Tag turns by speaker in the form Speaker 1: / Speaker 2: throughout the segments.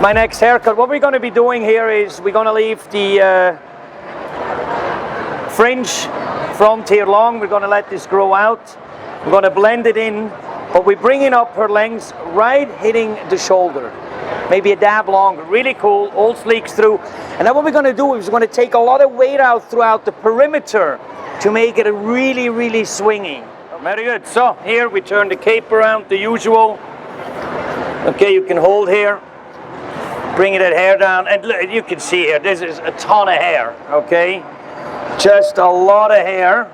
Speaker 1: my next haircut. What we're going to be doing here is we're going to leave the fringe front here long. We're going to let this grow out. We're going to blend it in, but we're bringing up her lengths right hitting the shoulder. Maybe a dab longer. Really cool. All sleeks through. And then what we're going to do is we're going to take a lot of weight out throughout the perimeter to make it a really, really swingy. Very good. So here we turn the cape around, the usual. Okay, you can hold here, bringing that hair down, and look, you can see here, this is a ton of hair, okay? Just a lot of hair.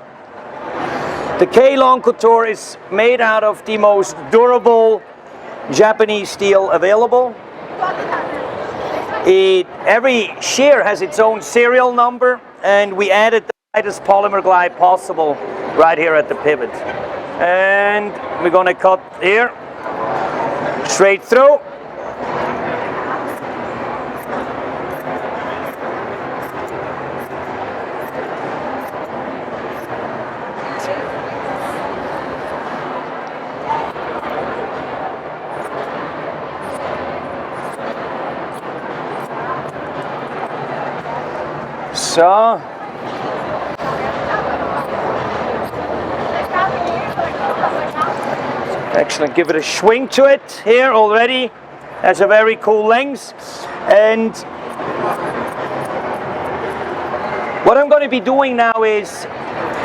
Speaker 1: The K Long Couture is made out of the most durable Japanese steel available. Every shear has its own serial number, and we added the lightest polymer glide possible right here at the pivot. And we're going to cut here, straight through. So, actually give it a swing to it here already. That's a very cool length. And what I'm going to be doing now is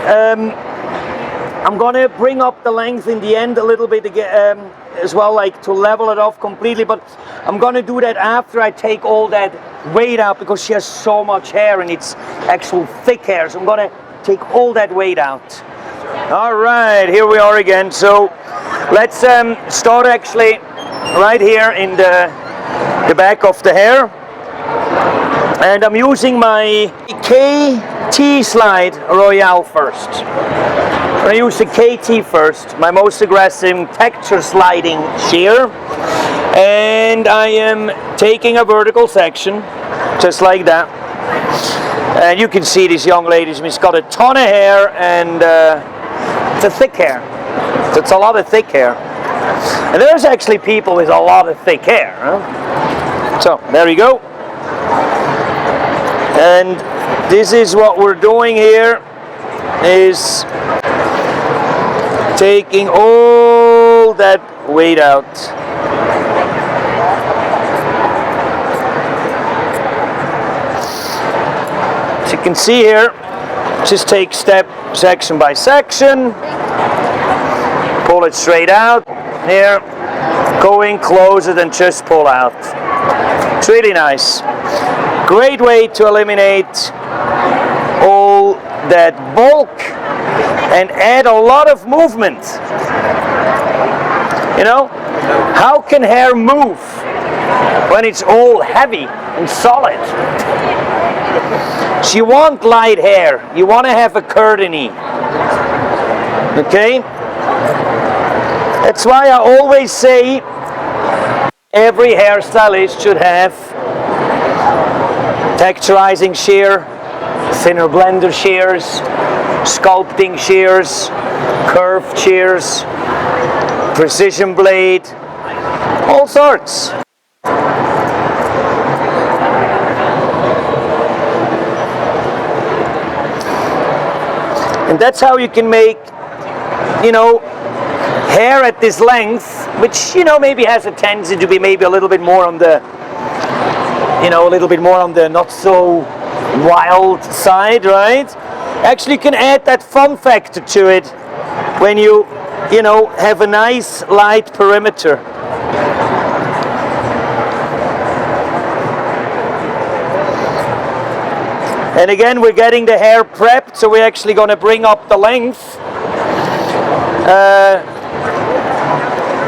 Speaker 1: I'm going to bring up the length in the end a little bit again, as well, like to level it off completely, but I'm going to do that after I take all that weight out, because she has so much hair and it's actual thick hair. So I'm going to take all that weight out. All right, here we are again. So let's start actually right here in the back of the hair. And I'm using my K-TSlide Royale first. I'm going to use the KT first, my most aggressive texture sliding shear. And I am taking a vertical section, just like that. And you can see this young lady, she's got a ton of hair, and it's a thick hair. So it's a lot of thick hair. And there's actually people with a lot of thick hair. Huh? So there you go. And this is what we're doing here, is taking all that weight out. As you can see here, just take step section by section, pull it straight out here, go in, close it, and just pull out. It's really nice. Great way to eliminate all that bulk and add a lot of movement. You know, how can hair move when it's all heavy and solid? So you want light hair, you want to have a curtainy. Okay? That's why I always say every hairstylist should have texturizing shear, thinner blender shears, sculpting shears, curved shears, precision blade, all sorts. And that's how you can make, you know, hair at this length, which, you know, maybe has a tendency to be maybe a little bit more on the, you know, a little bit more on the not so wild side, right? Actually, you can add that fun factor to it when you know, have a nice light perimeter. And again, we're getting the hair prepped, so we're actually going to bring up the length.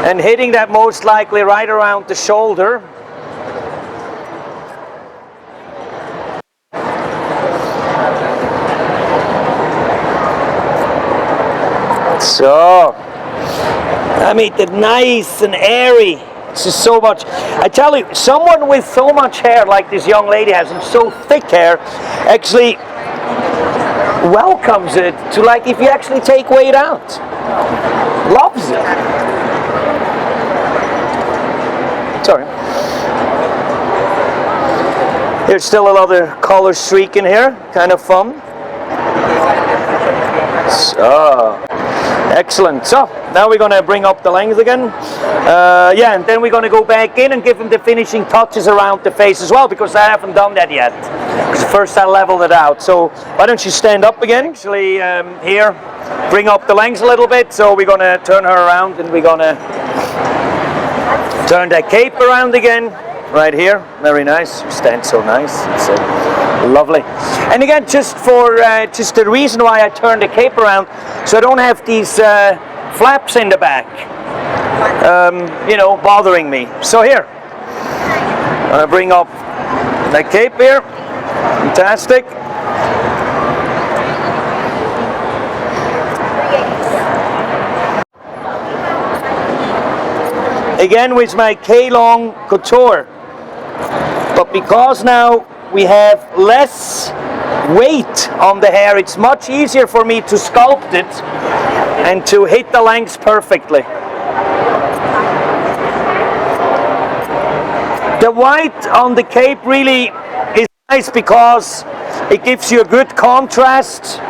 Speaker 1: And hitting that most likely right around the shoulder. So, I made it nice and airy. It's just so much. I tell you, someone with so much hair like this young lady has, and so thick hair, actually welcomes it to, like, if you actually take weight out. Loves it. Sorry. Here's still a lot of color streak in here, kind of fun. So, excellent. So now we're going to bring up the length again. Yeah, and then we're going to go back in and give them the finishing touches around the face as well, because I haven't done that yet. Because first I leveled it out. So why don't you stand up again? Actually, here, bring up the length a little bit. So we're going to turn her around, and we're going to turn that cape around again. Right here, very nice. You stand so nice. It's lovely. And again, just for just the reason why I turned the cape around, so I don't have these flaps in the back, you know, bothering me. So here, I'm gonna bring up the cape here. Fantastic. Again with my K-Long Couture. But because now we have less weight on the hair, it's much easier for me to sculpt it and to hit the lengths perfectly. The white on the cape really is nice because it gives you a good contrast.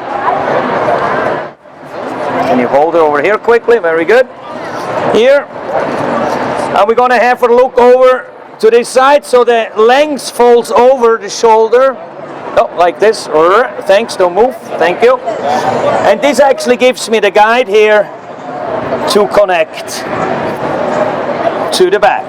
Speaker 1: Can you hold it over here quickly? Very good. Here. And we're going to have her look over to this side, so the length falls over the shoulder. Oh, like this. Thanks, don't move. Thank you. And this actually gives me the guide here to connect to the back.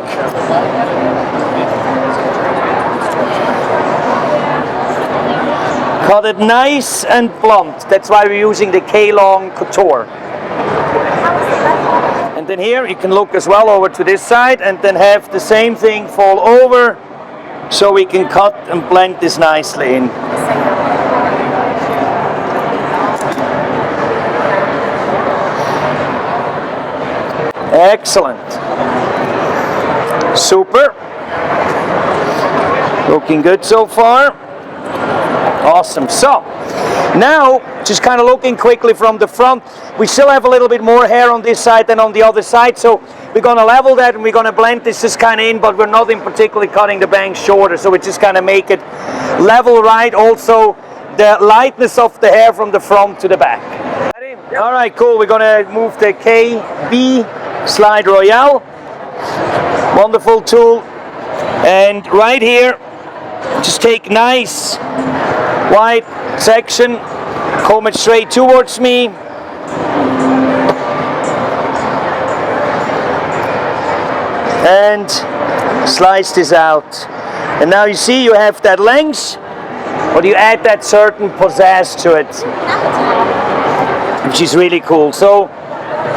Speaker 1: Cut it nice and blunt. That's why we're using the K-Long Couture. And then here you can look as well over to this side, and then have the same thing fall over, so we can cut and blend this nicely in. Excellent. Super. Looking good so far. Awesome. So now, just kind of looking quickly from the front, we still have a little bit more hair on this side than on the other side, so we're going to level that and we're going to blend this just kind of in, but we're not in particularly cutting the bangs shorter, so we just kind of make it level right. Also, the lightness of the hair from the front to the back. Ready? Yep. All right, cool. We're going to move the K-BSlide Royale. Wonderful tool. And right here, just take nice white section, comb it straight towards me, and slice this out. And now you see you have that length, but you add that certain pizzazz to it, which is really cool. So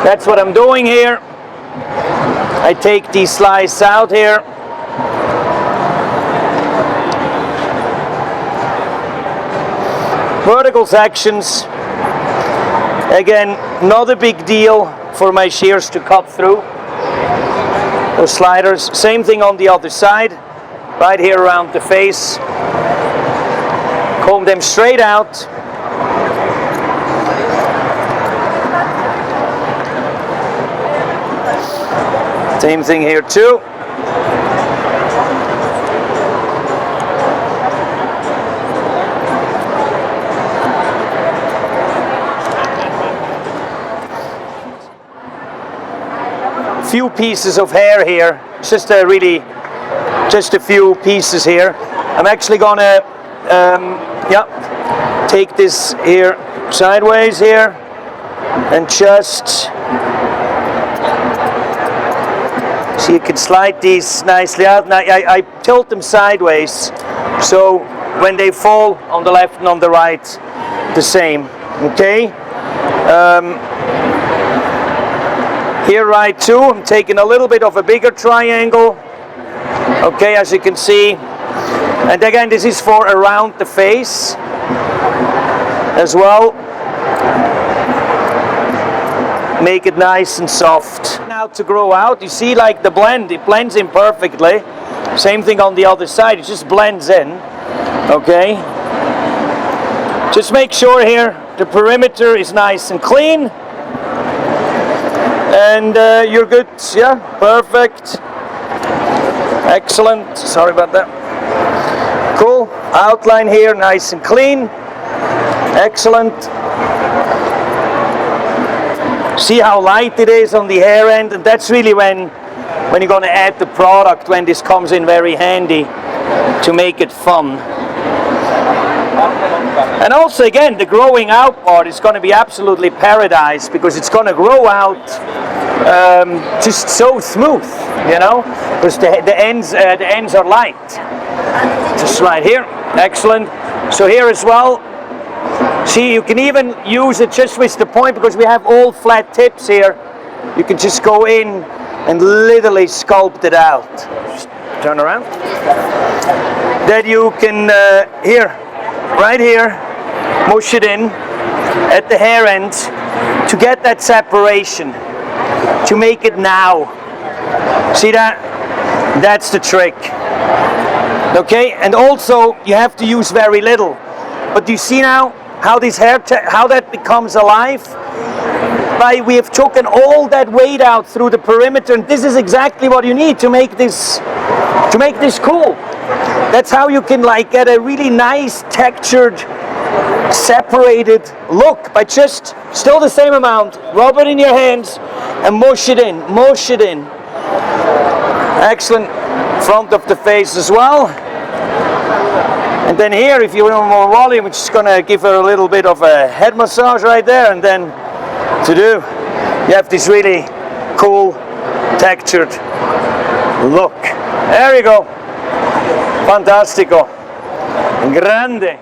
Speaker 1: that's what I'm doing here. I take these slices out here. Vertical sections, again, not a big deal for my shears to cut through. Those sliders, same thing on the other side, right here around the face. Comb them straight out. Same thing here too. Few pieces of hair here, just a few pieces here. I'm actually gonna take this here sideways here and just so you can slide these nicely out. Now I tilt them sideways, so when they fall on the left and on the right, the same. Okay. Here right too, I'm taking a little bit of a bigger triangle, okay, as you can see. And again, this is for around the face as well. Make it nice and soft. Now to grow out, you see like the blend, it blends in perfectly. Same thing on the other side, it just blends in, okay. Just make sure here the perimeter is nice and clean. And you're good, yeah, perfect, excellent, sorry about that. Cool. Outline here, nice and clean. Excellent. See how light it is on the hair end, and that's really when you're going to add the product, when this comes in very handy to make it fun. And also again, the growing out part is going to be absolutely paradise, because it's going to grow out just so smooth, you know, because the ends are light. Just right here. Excellent. So here as well, see, you can even use it just with the point, because we have all flat tips here. You can just go in and literally sculpt it out. Just turn around. That you can, here, right here, mush it in at the hair end to get that separation, to make it now. See that? That's the trick. Okay, and also you have to use very little. But do you see now how this hair, how that becomes alive? We have taken all that weight out through the perimeter, and this is exactly what you need to make this cool. That's how you can like get a really nice textured, separated look by just still the same amount. Rub it in your hands and mush it in. Mush it in. Excellent. Front of the face as well. And then here, if you want more volume, we're just gonna give her a little bit of a head massage right there, and then you have this really cool textured look. There you go. Fantastico. Grande.